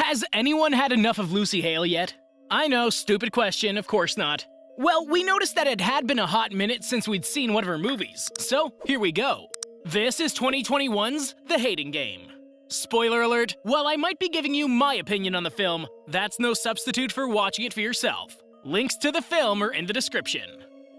Has anyone had enough of Lucy Hale yet? I know, stupid question, of course not. Well, we noticed that it had been a hot minute since we'd seen one of her movies, so here we go. This is 2021's The Hating Game. Spoiler alert, while I might be giving you my opinion on the film, that's no substitute for watching it for yourself. Links to the film are in the description.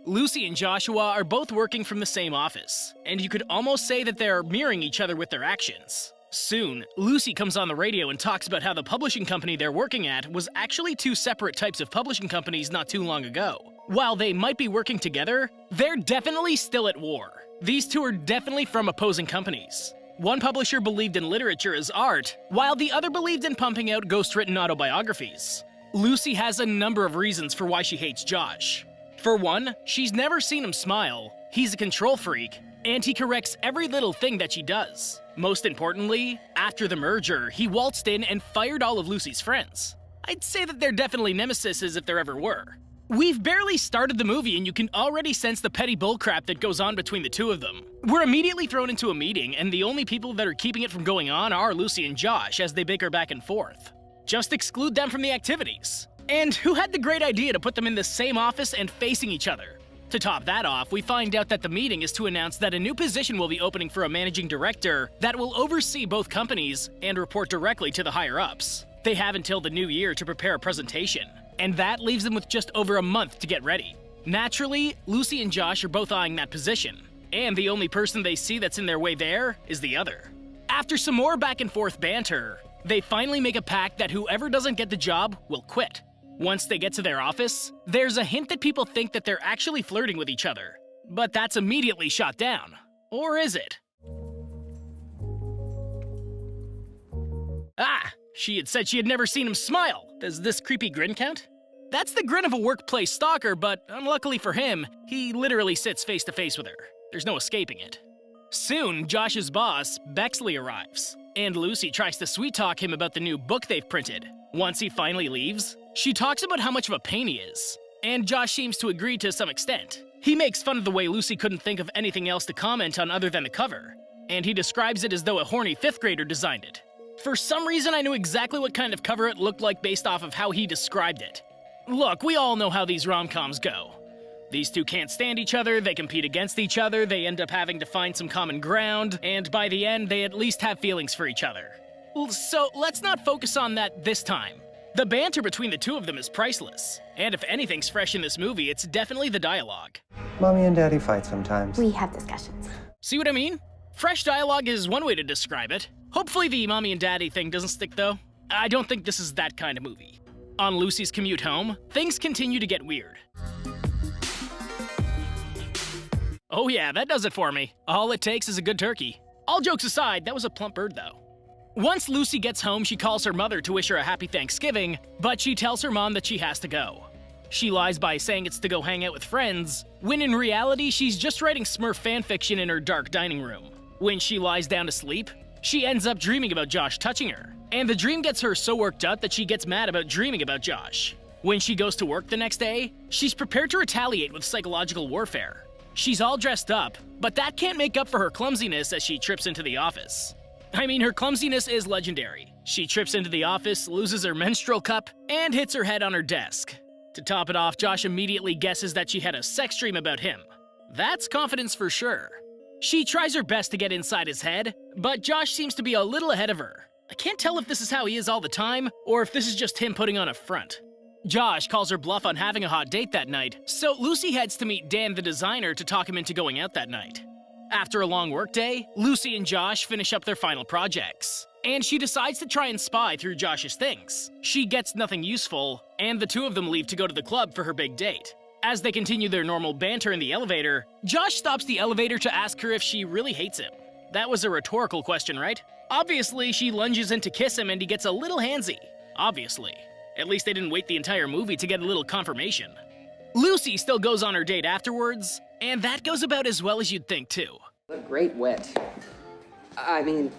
Lucy and Joshua are both working from the same office, and you could almost say that they're mirroring each other with their actions. Soon, Lucy comes on the radio and talks about how the publishing company they're working at was actually two separate types of publishing companies not too long ago. While they might be working together, they're definitely still at war. These two are definitely from opposing companies. One publisher believed in literature as art, while the other believed in pumping out ghost-written autobiographies. Lucy has a number of reasons for why she hates Josh. For one, she's never seen him smile, he's a control freak, and he corrects every little thing that she does. Most importantly, after the merger, he waltzed in and fired all of Lucy's friends. I'd say that they're definitely nemesises if there ever were. We've barely started the movie and you can already sense the petty bullcrap that goes on between the two of them. We're immediately thrown into a meeting and the only people that are keeping it from going on are Lucy and Josh as they bicker back and forth. Just exclude them from the activities. And who had the great idea to put them in the same office and facing each other? To top that off, we find out that the meeting is to announce that a new position will be opening for a managing director that will oversee both companies and report directly to the higher-ups. They have until the new year to prepare a presentation, and that leaves them with just over a month to get ready. Naturally, Lucy and Josh are both eyeing that position, and the only person they see that's in their way there is the other. After some more back-and-forth banter, they finally make a pact that whoever doesn't get the job will quit. Once they get to their office, there's a hint that people think that they're actually flirting with each other. But that's immediately shot down. Or is it? Ah! She had said she had never seen him smile. Does this creepy grin count? That's the grin of a workplace stalker, but unluckily for him, he literally sits face to face with her. There's no escaping it. Soon, Josh's boss, Bexley, arrives, and Lucy tries to sweet-talk him about the new book they've printed. Once he finally leaves, she talks about how much of a pain he is, and Josh seems to agree to some extent. He makes fun of the way Lucy couldn't think of anything else to comment on other than the cover, and he describes it as though a horny 5th grader designed it. For some reason, I knew exactly what kind of cover it looked like based off of how he described it. Look, we all know how these rom-coms go. These two can't stand each other, they compete against each other, they end up having to find some common ground, and by the end, they at least have feelings for each other. So let's not focus on that this time. The banter between the two of them is priceless, and if anything's fresh in this movie, it's definitely the dialogue. Mommy and Daddy fight sometimes. We have discussions. See what I mean? Fresh dialogue is one way to describe it. Hopefully the mommy and daddy thing doesn't stick though. I don't think this is that kind of movie. On Lucy's commute home, things continue to get weird. Oh yeah, that does it for me. All it takes is a good turkey. All jokes aside, that was a plump bird though. Once Lucy gets home, she calls her mother to wish her a happy Thanksgiving, but she tells her mom that she has to go. She lies by saying it's to go hang out with friends, when in reality she's just writing Smurf fanfiction in her dark dining room. When she lies down to sleep, she ends up dreaming about Josh touching her, and the dream gets her so worked up that she gets mad about dreaming about Josh. When she goes to work the next day, she's prepared to retaliate with psychological warfare. She's all dressed up, but that can't make up for her clumsiness as she trips into the office. I mean, her clumsiness is legendary. She trips into the office, loses her menstrual cup, and hits her head on her desk. To top it off, Josh immediately guesses that she had a sex dream about him. That's confidence for sure. She tries her best to get inside his head, but Josh seems to be a little ahead of her. I can't tell if this is how he is all the time, or if this is just him putting on a front. Josh calls her bluff on having a hot date that night, so Lucy heads to meet Dan the designer to talk him into going out that night. After a long workday, Lucy and Josh finish up their final projects, and she decides to try and spy through Josh's things. She gets nothing useful, and the two of them leave to go to the club for her big date. As they continue their normal banter in the elevator, Josh stops the elevator to ask her if she really hates him. That was a rhetorical question, right? Obviously, she lunges in to kiss him and he gets a little handsy. Obviously. At least they didn't wait the entire movie to get a little confirmation. Lucy still goes on her date afterwards, and that goes about as well as you'd think too. A great wit. I mean...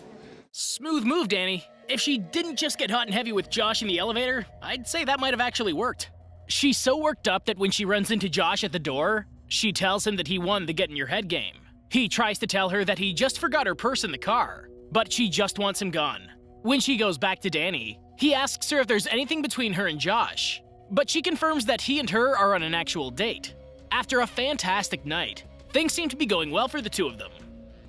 Smooth move, Danny. If she didn't just get hot and heavy with Josh in the elevator, I'd say that might have actually worked. She's so worked up that when she runs into Josh at the door, she tells him that he won the get in your head game. He tries to tell her that he just forgot her purse in the car, but she just wants him gone. When she goes back to Danny, He asks her if there's anything between her and Josh, but she confirms that he and her are on an actual date. After a fantastic night, things seem to be going well for the two of them.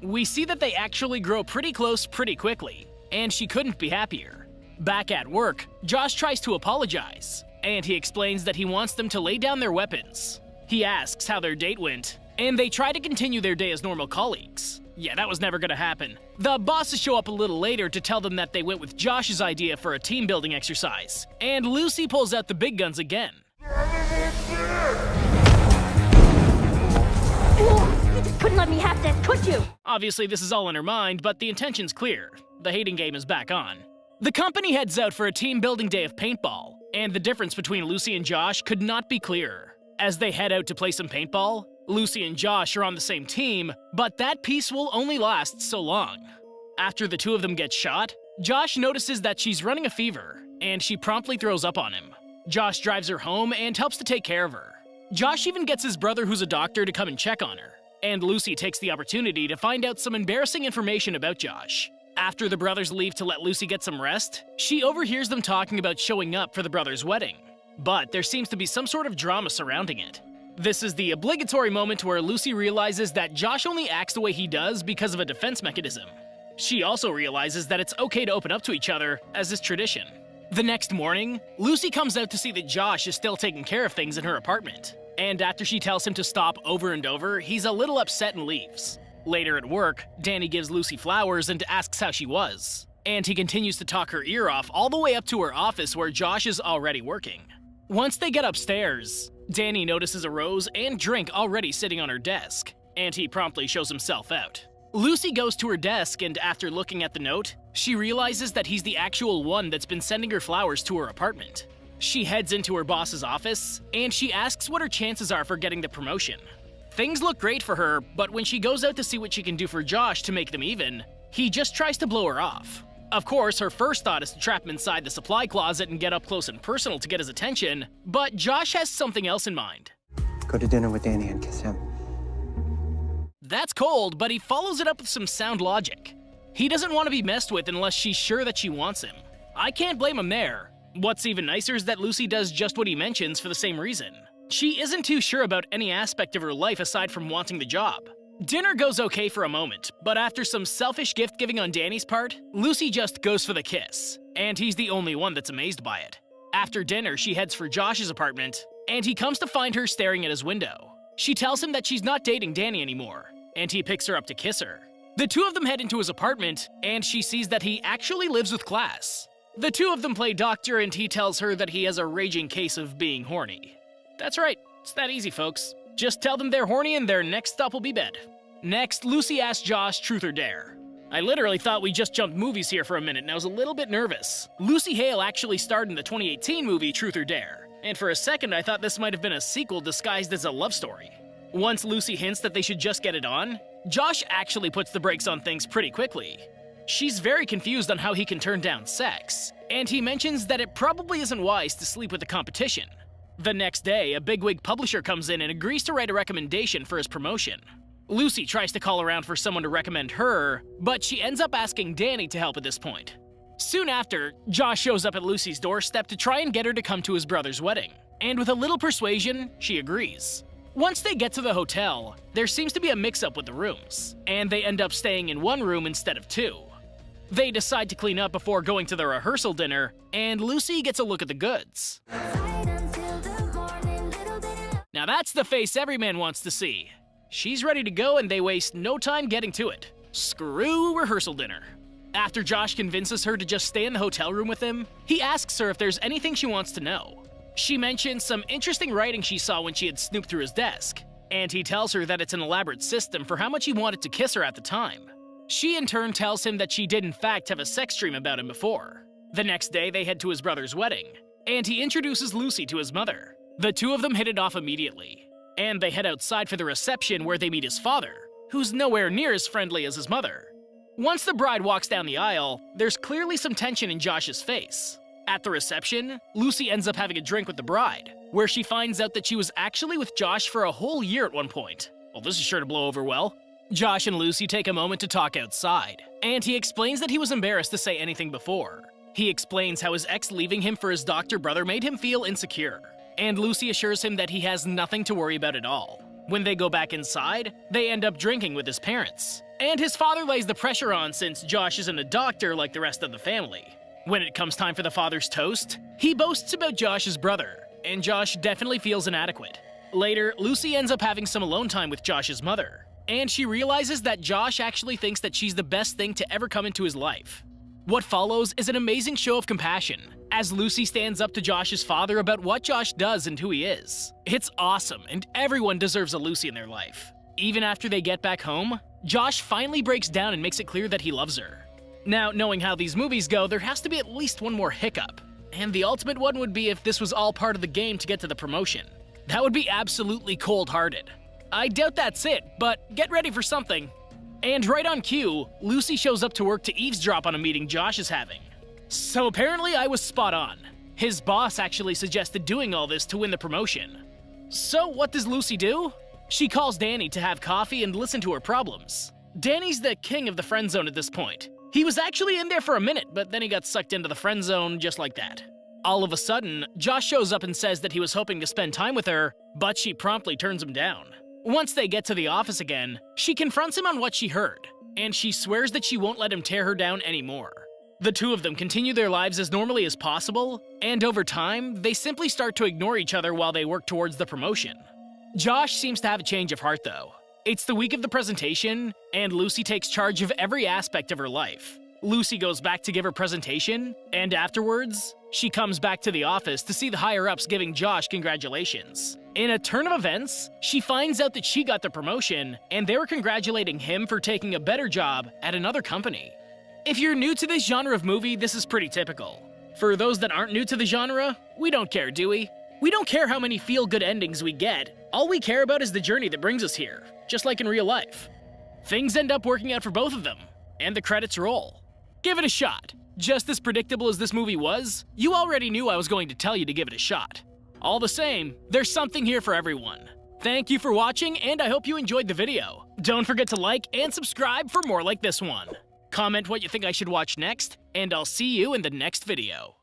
We see that they actually grow pretty close pretty quickly, and she couldn't be happier. Back at work, Josh tries to apologize, and he explains that he wants them to lay down their weapons. He asks how their date went, and they try to continue their day as normal colleagues. Yeah, that was never gonna happen. The bosses show up a little later to tell them that they went with Josh's idea for a team-building exercise, and Lucy pulls out the big guns again. You just couldn't let me have this, could you? Obviously, this is all in her mind, but the intention's clear. The hating game is back on. The company heads out for a team-building day of paintball, and the difference between Lucy and Josh could not be clearer. As they head out to play some paintball, Lucy and Josh are on the same team, but that peace will only last so long. After the two of them get shot, Josh notices that she's running a fever, and she promptly throws up on him. Josh drives her home and helps to take care of her. Josh even gets his brother, who's a doctor, to come and check on her, and Lucy takes the opportunity to find out some embarrassing information about Josh. After the brothers leave to let Lucy get some rest, she overhears them talking about showing up for the brothers' wedding. But there seems to be some sort of drama surrounding it. This is the obligatory moment where Lucy realizes that Josh only acts the way he does because of a defense mechanism. She also realizes that it's okay to open up to each other, as is tradition. The next morning, Lucy comes out to see that Josh is still taking care of things in her apartment. And after she tells him to stop over and over, he's a little upset and leaves. Later at work, Danny gives Lucy flowers and asks how she was. And he continues to talk her ear off all the way up to her office where Josh is already working. Once they get upstairs, Danny notices a rose and drink already sitting on her desk, and he promptly shows himself out. Lucy goes to her desk, and after looking at the note, she realizes that he's the actual one that's been sending her flowers to her apartment. She heads into her boss's office, and she asks what her chances are for getting the promotion. Things look great for her, but when she goes out to see what she can do for Josh to make them even, he just tries to blow her off. Of course, her first thought is to trap him inside the supply closet and get up close and personal to get his attention, but Josh has something else in mind. Go to dinner with Danny and kiss him. That's cold, but he follows it up with some sound logic. He doesn't want to be messed with unless she's sure that she wants him. I can't blame him there. What's even nicer is that Lucy does just what he mentions for the same reason. She isn't too sure about any aspect of her life aside from wanting the job. Dinner goes okay for a moment, but after some selfish gift-giving on Danny's part, Lucy just goes for the kiss, and he's the only one that's amazed by it. After dinner, she heads for Josh's apartment, and he comes to find her staring at his window. She tells him that she's not dating Danny anymore, and he picks her up to kiss her. The two of them head into his apartment, and she sees that he actually lives with class. The two of them play doctor, and he tells her that he has a raging case of being horny. That's right, it's that easy, folks. Just tell them they're horny and their next stop will be bed. Next, Lucy asks Josh truth or dare. I literally thought we just jumped movies here for a minute and I was a little bit nervous. Lucy Hale actually starred in the 2018 movie Truth or Dare, and for a second I thought this might have been a sequel disguised as a love story. Once Lucy hints that they should just get it on, Josh actually puts the brakes on things pretty quickly. She's very confused on how he can turn down sex, and he mentions that it probably isn't wise to sleep with the competition. The next day, a bigwig publisher comes in and agrees to write a recommendation for his promotion. Lucy tries to call around for someone to recommend her, but she ends up asking Danny to help at this point. Soon after, Josh shows up at Lucy's doorstep to try and get her to come to his brother's wedding, and with a little persuasion, she agrees. Once they get to the hotel, there seems to be a mix-up with the rooms, and they end up staying in one room instead of two. They decide to clean up before going to the rehearsal dinner, and Lucy gets a look at the goods. Now that's the face every man wants to see. She's ready to go and they waste no time getting to it. Screw rehearsal dinner. After Josh convinces her to just stay in the hotel room with him, he asks her if there's anything she wants to know. She mentions some interesting writing she saw when she had snooped through his desk, and he tells her that it's an elaborate system for how much he wanted to kiss her at the time. She in turn tells him that she did in fact have a sex dream about him before. The next day they head to his brother's wedding, and he introduces Lucy to his mother. The two of them hit it off immediately, and they head outside for the reception where they meet his father, who's nowhere near as friendly as his mother. Once the bride walks down the aisle, there's clearly some tension in Josh's face. At the reception, Lucy ends up having a drink with the bride, where she finds out that she was actually with Josh for a whole year at one point. Well, this is sure to blow over well. Josh and Lucy take a moment to talk outside, and he explains that he was embarrassed to say anything before. He explains how his ex leaving him for his doctor brother made him feel insecure, and Lucy assures him that he has nothing to worry about at all. When they go back inside, they end up drinking with his parents, and his father lays the pressure on since Josh isn't a doctor like the rest of the family. When it comes time for the father's toast, he boasts about Josh's brother, and Josh definitely feels inadequate. Later, Lucy ends up having some alone time with Josh's mother, and she realizes that Josh actually thinks that she's the best thing to ever come into his life. What follows is an amazing show of compassion, as Lucy stands up to Josh's father about what Josh does and who he is. It's awesome, and everyone deserves a Lucy in their life. Even after they get back home, Josh finally breaks down and makes it clear that he loves her. Now, knowing how these movies go, there has to be at least one more hiccup, and the ultimate one would be if this was all part of the game to get to the promotion. That would be absolutely cold-hearted. I doubt that's it, but get ready for something. And right on cue, Lucy shows up to work to eavesdrop on a meeting Josh is having. So apparently I was spot on. His boss actually suggested doing all this to win the promotion. So what does Lucy do? She calls Danny to have coffee and listen to her problems. Danny's the king of the friend zone at this point. He was actually in there for a minute, but then he got sucked into the friend zone just like that. All of a sudden, Josh shows up and says that he was hoping to spend time with her, but she promptly turns him down. Once they get to the office again, she confronts him on what she heard, and she swears that she won't let him tear her down anymore. The two of them continue their lives as normally as possible, and over time, they simply start to ignore each other while they work towards the promotion. Josh seems to have a change of heart though. It's the week of the presentation, and Lucy takes charge of every aspect of her life. Lucy goes back to give her presentation, and afterwards, she comes back to the office to see the higher-ups giving Josh congratulations. In a turn of events, she finds out that she got the promotion, and they were congratulating him for taking a better job at another company. If you're new to this genre of movie, this is pretty typical. For those that aren't new to the genre, we don't care, do we? We don't care how many feel-good endings we get. All we care about is the journey that brings us here, just like in real life. Things end up working out for both of them, and the credits roll. Give it a shot. Just as predictable as this movie was, you already knew I was going to tell you to give it a shot. All the same, there's something here for everyone. Thank you for watching, and I hope you enjoyed the video. Don't forget to like and subscribe for more like this one. Comment what you think I should watch next, and I'll see you in the next video.